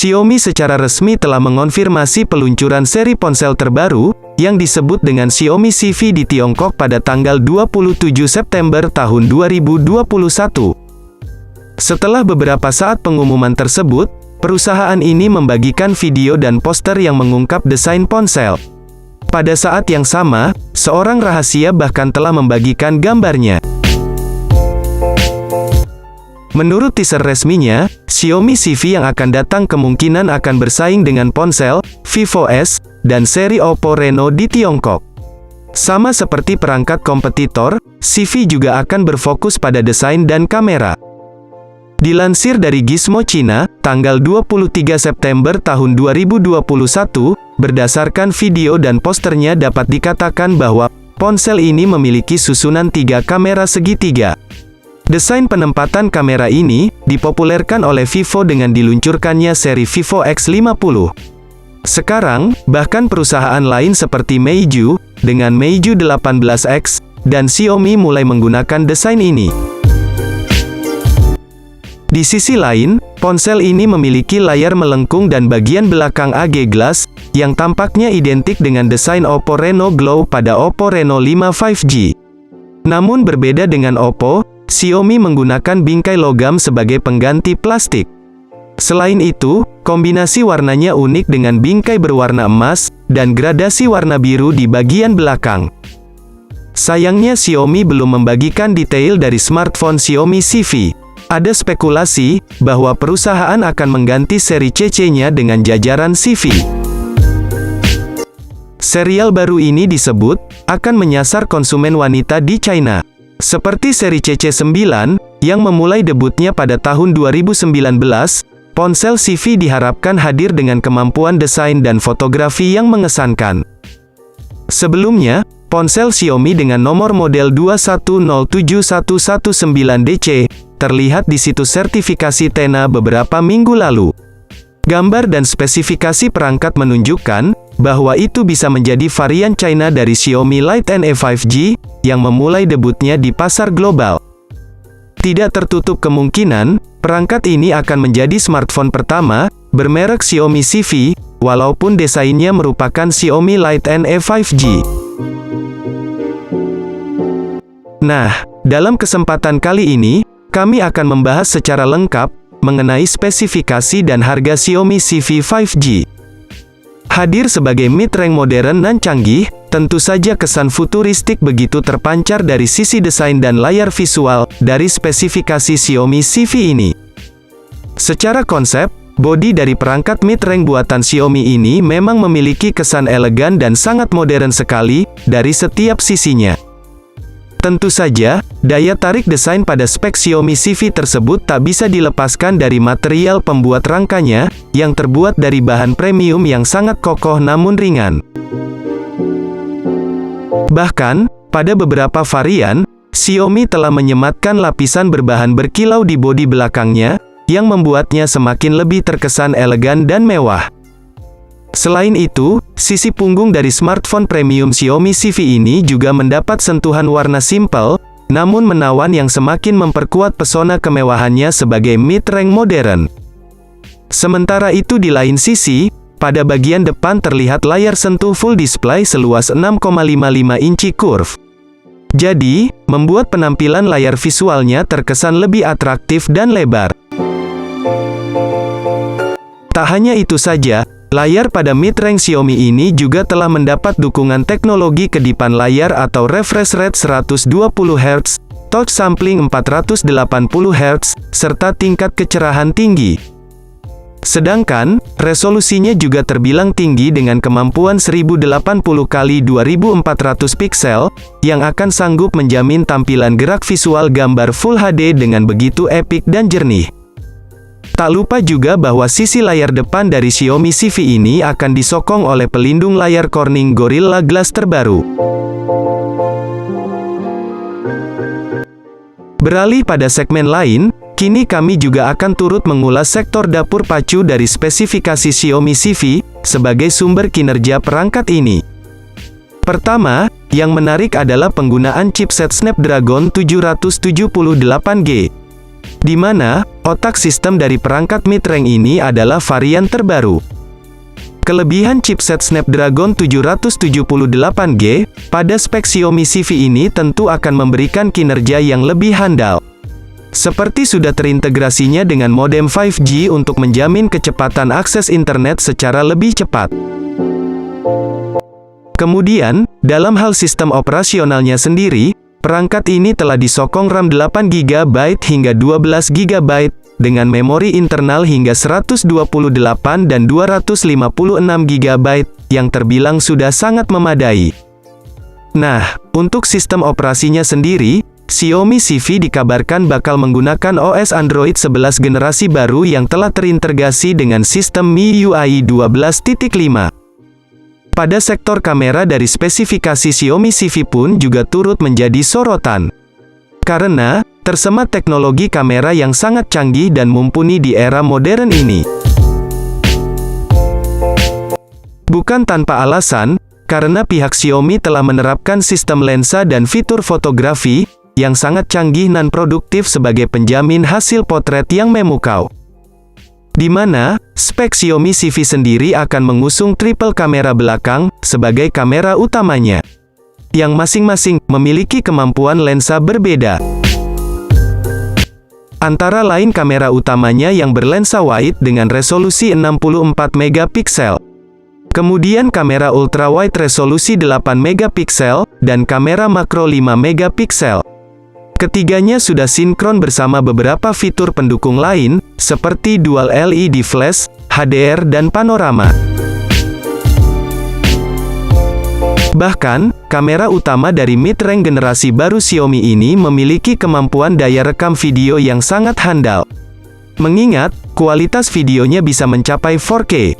Xiaomi secara resmi telah mengonfirmasi peluncuran seri ponsel terbaru, yang disebut dengan Xiaomi CV di Tiongkok pada tanggal 27 September tahun 2021. Setelah beberapa saat pengumuman tersebut, perusahaan ini membagikan video dan poster yang mengungkap desain ponsel. Pada saat yang sama, seorang rahasia bahkan telah membagikan gambarnya. Menurut teaser resminya, Xiaomi CV yang akan datang kemungkinan akan bersaing dengan ponsel Vivo S dan seri Oppo Reno di Tiongkok. Sama seperti perangkat kompetitor, CV juga akan berfokus pada desain dan kamera. Dilansir dari Gizmo China, tanggal 23 September tahun 2021, berdasarkan video dan posternya dapat dikatakan bahwa ponsel ini memiliki susunan 3 kamera segitiga. Desain penempatan kamera ini dipopulerkan oleh Vivo dengan diluncurkannya seri Vivo X50. Sekarang, bahkan perusahaan lain seperti Meizu, dengan Meizu 18X, dan Xiaomi mulai menggunakan desain ini. Di sisi lain, ponsel ini memiliki layar melengkung dan bagian belakang AG Glass, yang tampaknya identik dengan desain Oppo Reno Glow pada Oppo Reno 5 5G. Namun berbeda dengan Oppo, Xiaomi menggunakan bingkai logam sebagai pengganti plastik. Selain itu, kombinasi warnanya unik dengan bingkai berwarna emas, dan gradasi warna biru di bagian belakang. Sayangnya Xiaomi belum membagikan detail dari smartphone Xiaomi CV. Ada spekulasi bahwa perusahaan akan mengganti seri CC-nya dengan jajaran CV. Serial baru ini disebut akan menyasar konsumen wanita di China. Seperti seri CC9 yang memulai debutnya pada tahun 2019, ponsel CV diharapkan hadir dengan kemampuan desain dan fotografi yang mengesankan. Sebelumnya, ponsel Xiaomi dengan nomor model 2107119DC terlihat di situs sertifikasi TENA beberapa minggu lalu. Gambar dan spesifikasi perangkat menunjukkan bahwa itu bisa menjadi varian China dari Xiaomi Lite NE 5G yang memulai debutnya di pasar global. Tidak tertutup kemungkinan, perangkat ini akan menjadi smartphone pertama bermerek Xiaomi CV, walaupun desainnya merupakan Xiaomi Lite NE 5G. Nah, dalam kesempatan kali ini, kami akan membahas secara lengkap mengenai spesifikasi dan harga Xiaomi CV 5G. Hadir sebagai mid-range modern dan canggih, tentu saja kesan futuristik begitu terpancar dari sisi desain dan layar visual dari spesifikasi Xiaomi CV ini. Secara konsep, bodi dari perangkat mid-range buatan Xiaomi ini memang memiliki kesan elegan dan sangat modern sekali dari setiap sisinya. Tentu saja, daya tarik desain pada spek Xiaomi CV tersebut tak bisa dilepaskan dari material pembuat rangkanya, yang terbuat dari bahan premium yang sangat kokoh namun ringan. Bahkan, pada beberapa varian, Xiaomi telah menyematkan lapisan berbahan berkilau di bodi belakangnya, yang membuatnya semakin lebih terkesan elegan dan mewah. Selain itu, sisi punggung dari smartphone premium Xiaomi CV ini juga mendapat sentuhan warna simpel, namun menawan yang semakin memperkuat pesona kemewahannya sebagai mid-range modern. Sementara itu di lain sisi, pada bagian depan terlihat layar sentuh full display seluas 6,55 inci curve. Jadi, membuat penampilan layar visualnya terkesan lebih atraktif dan lebar. Tak hanya itu saja, layar pada mid-range Xiaomi ini juga telah mendapat dukungan teknologi kedipan layar atau refresh rate 120 Hz, touch sampling 480 Hz, serta tingkat kecerahan tinggi. Sedangkan, resolusinya juga terbilang tinggi dengan kemampuan 1080x2400 piksel, yang akan sanggup menjamin tampilan gerak visual gambar Full HD dengan begitu epik dan jernih. Tak lupa juga bahwa sisi layar depan dari Xiaomi CV ini akan disokong oleh pelindung layar Corning Gorilla Glass terbaru. Beralih pada segmen lain, kini kami juga akan turut mengulas sektor dapur pacu dari spesifikasi Xiaomi CV, sebagai sumber kinerja perangkat ini. Pertama, yang menarik adalah penggunaan chipset Snapdragon 778G. di mana otak sistem dari perangkat mid-range ini adalah varian terbaru. Kelebihan chipset Snapdragon 778G pada spek Xiaomi CV ini tentu akan memberikan kinerja yang lebih handal. Seperti sudah terintegrasinya dengan modem 5G untuk menjamin kecepatan akses internet secara lebih cepat. Kemudian, dalam hal sistem operasionalnya sendiri, perangkat ini telah disokong RAM 8GB hingga 12GB, dengan memori internal hingga 128 dan 256GB, yang terbilang sudah sangat memadai. Nah, untuk sistem operasinya sendiri, Xiaomi CV dikabarkan bakal menggunakan OS Android 11 generasi baru yang telah terintegrasi dengan sistem MIUI 12.5. Pada sektor kamera dari spesifikasi Xiaomi CV pun juga turut menjadi sorotan. Karena, tersemat teknologi kamera yang sangat canggih dan mumpuni di era modern ini. Bukan tanpa alasan, karena pihak Xiaomi telah menerapkan sistem lensa dan fitur fotografi yang sangat canggih dan produktif sebagai penjamin hasil potret yang memukau. Di mana, spek Xiaomi CV sendiri akan mengusung triple kamera belakang sebagai kamera utamanya, yang masing-masing memiliki kemampuan lensa berbeda. Antara lain kamera utamanya yang berlensa wide dengan resolusi 64 megapiksel. Kemudian kamera ultrawide resolusi 8 megapiksel, dan kamera makro 5 megapiksel. Ketiganya sudah sinkron bersama beberapa fitur pendukung lain, seperti dual LED flash, HDR dan panorama. Bahkan, kamera utama dari mid-range generasi baru Xiaomi ini memiliki kemampuan daya rekam video yang sangat handal. Mengingat, kualitas videonya bisa mencapai 4K.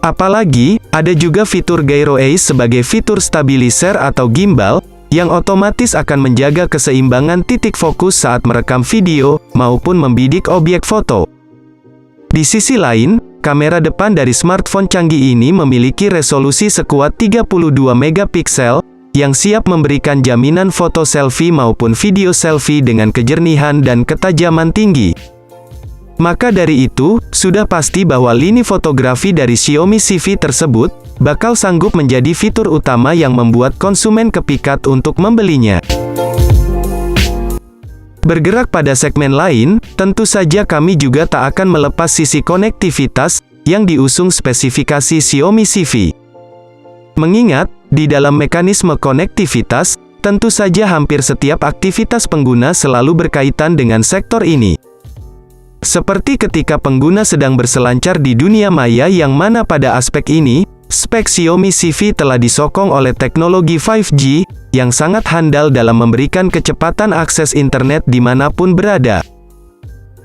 Apalagi, ada juga fitur Gyro Ace sebagai fitur stabilizer atau gimbal, yang otomatis akan menjaga keseimbangan titik fokus saat merekam video, maupun membidik objek foto. Di sisi lain, kamera depan dari smartphone canggih ini memiliki resolusi sekuat 32 megapiksel, yang siap memberikan jaminan foto selfie maupun video selfie dengan kejernihan dan ketajaman tinggi. Maka dari itu, sudah pasti bahwa lini fotografi dari Xiaomi CV tersebut bakal sanggup menjadi fitur utama yang membuat konsumen kepikat untuk membelinya. Bergerak pada segmen lain, tentu saja kami juga tak akan melepas sisi konektivitas yang diusung spesifikasi Xiaomi CV. Mengingat, di dalam mekanisme konektivitas, tentu saja hampir setiap aktivitas pengguna selalu berkaitan dengan sektor ini. Seperti ketika pengguna sedang berselancar di dunia maya yang mana pada aspek ini, spek Xiaomi CV telah disokong oleh teknologi 5G, yang sangat handal dalam memberikan kecepatan akses internet dimanapun berada.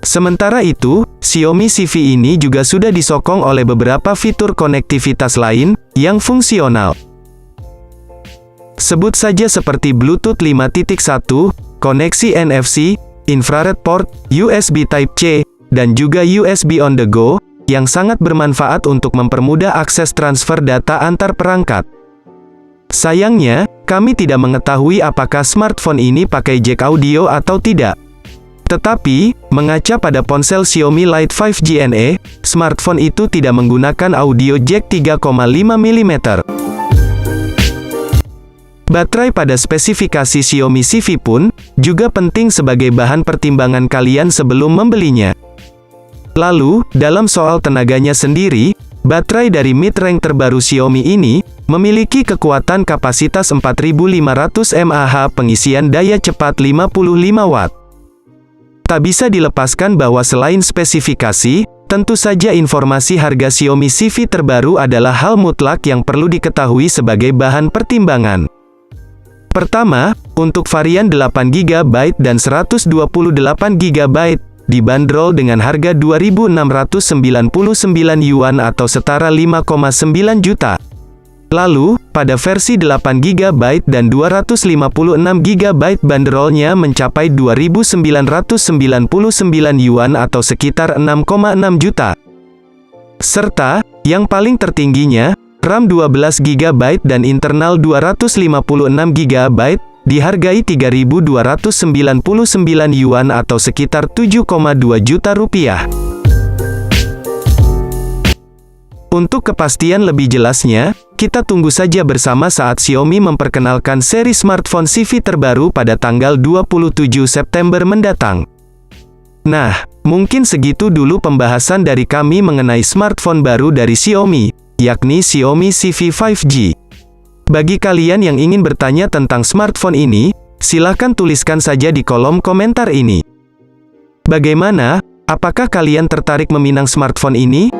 Sementara itu, Xiaomi CV ini juga sudah disokong oleh beberapa fitur konektivitas lain, yang fungsional. Sebut saja seperti Bluetooth 5.1, koneksi NFC, infrared port, USB Type-C, dan juga USB on the go, yang sangat bermanfaat untuk mempermudah akses transfer data antar perangkat. Sayangnya, kami tidak mengetahui apakah smartphone ini pakai jack audio atau tidak. Tetapi, mengaca pada ponsel Xiaomi Lite 5G NE, smartphone itu tidak menggunakan audio jack 3,5 mm. Baterai pada spesifikasi Xiaomi CV pun juga penting sebagai bahan pertimbangan kalian sebelum membelinya. Lalu, dalam soal tenaganya sendiri, baterai dari mid-range terbaru Xiaomi ini memiliki kekuatan kapasitas 4500 mAh pengisian daya cepat 55 Watt. Tak bisa dilepaskan bahwa selain spesifikasi, tentu saja informasi harga Xiaomi CV terbaru adalah hal mutlak yang perlu diketahui sebagai bahan pertimbangan. Pertama, untuk varian 8GB dan 128GB, dibanderol dengan harga 2.699 yuan atau setara 5,9 juta. Lalu, pada versi 8GB dan 256GB banderolnya mencapai 2.999 yuan atau sekitar 6,6 juta. Serta, yang paling tertingginya, RAM 12GB dan internal 256GB, dihargai 3.299 yuan atau sekitar 7,2 juta rupiah. Untuk kepastian lebih jelasnya, kita tunggu saja bersama saat Xiaomi memperkenalkan seri smartphone CV terbaru pada tanggal 27 September mendatang. Nah, mungkin segitu dulu pembahasan dari kami mengenai smartphone baru dari Xiaomi, yakni Xiaomi CV 5G. Bagi kalian yang ingin bertanya tentang smartphone ini, silakan tuliskan saja di kolom komentar ini. Bagaimana? Apakah kalian tertarik meminang smartphone ini?